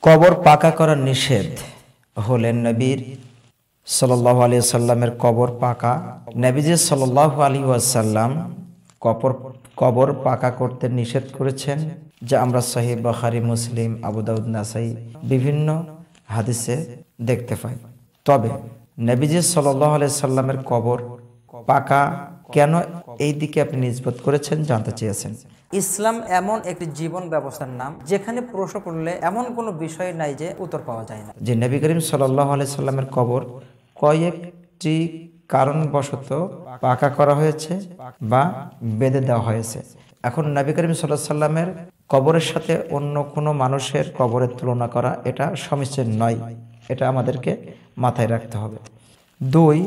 কবর পাকা করা নিষেধ হলেন নবীর সাল্লাল্লাহু আলাইহি ওয়াসাল্লামের কবর পাকা। নবীজি সাল্লাল্লাহু আলাইহি ওয়াসাল্লাম কবর পাকা করতে নিষেধ করেছেন, যা আমরা সহিহ বুখারী, মুসলিম, আবু দাউদ, নাসাই বিভিন্ন হাদিসে দেখতে পাই। তবে নবীজি সাল্লাল্লাহু আলাইহি ওয়াসাল্লামের কবর পাকা কেন এই দিকে আপনি নিসবত করেছেন জানতে চেয়েছেন। ইসলাম এমন একটি জীবন ব্যবস্থার নাম যেখানে প্রশ্ন করলে এমন কোনো বিষয় নাই যে উত্তর পাওয়া যায় না। যে নবী করিম সাল্লাল্লাহু আলাইহি সাল্লামের কবর কয়েকটি কারণবশত পাকা করা হয়েছে বা বেঁধে দেওয়া হয়েছে। এখন নবী করিম সাল্লাল্লাহু আলাইহি সাল্লামের কবরের সাথে অন্য কোনো মানুষের কবরের তুলনা করা এটা সমীচীন নয়, এটা আমাদেরকে মাথায় রাখতে হবে। দুই,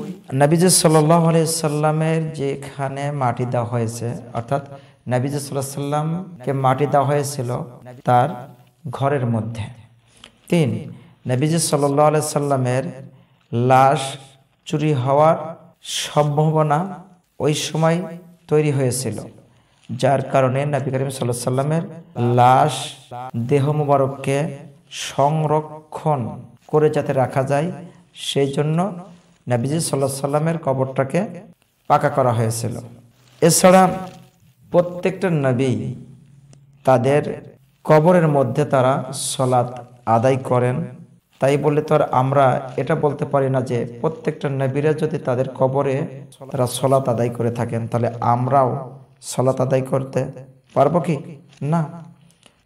নবীজি সাল্লাল্লাহু আলাইহি সাল্লামের যেখানে মাটি দেওয়া হয়েছে, অর্থাৎ নবীজি সাল্লাল্লাহু আলাইহি সাল্লামকে মাটি দেওয়া হয়েছিল তার ঘরের মধ্যে। তিন, নবীজি সাল্লাল্লাহু আলাইহি সাল্লামের লাশ চুরি হওয়ার সম্ভাবনা ওই সময় তৈরি হয়েছিল, যার কারণে নবী করিম সাল্লাল্লাহু আলাইহি সাল্লামের লাশ দেহ মুবারককে সংরক্ষণ করে যাতে রাখা যায়, সেই জন্য নবীজি সাল্লাল্লাহু আলাইহি সাল্লামের কবরটাকে পাকা করা হয়েছিল। এছাড়া প্রত্যেকটা নবী তাদের কবরের মধ্যে তারা সালাত আদায় করেন, তাই বলে তো আর আমরা এটা বলতে পারি না যে প্রত্যেকটা নবীরা যদি তাদের কবরে তারা সালাত আদায় করে থাকেন তাহলে আমরাও সালাত আদায় করতে পারবো কি না।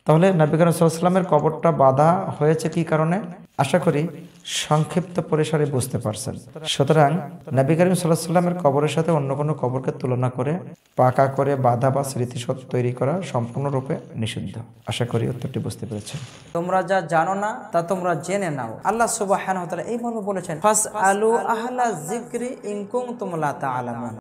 তাহলে নবী করিম সাল্লাল্লাহু আলাইহি সাল্লামের কবরটা বাঁধা হয়েছে কি কারণে, আশা করি সংক্ষিপ্ত পরিসরে বুঝতে পারছেন। সুতরাং নবী করিম সাল্লাল্লাহু আলাইহি সাল্লামের কবরের সাথে অন্য কোনো কবরকে তুলনা করে পাকা করে বাঁধা বা স্মৃতিসৌধ তৈরি করা সম্পূর্ণরূপে নিষিদ্ধ। আশা করি উত্তরটি বুঝতে পেরেছেন। তোমরা যা জানো না তা তোমরা জেনে নাও। আল্লাহ সুবহানাহু ওয়া তাআলা এইভাবে বলেছেন, ফাসআলু আহলা যিকরি ইন কুনতুম লা তা'লামুন।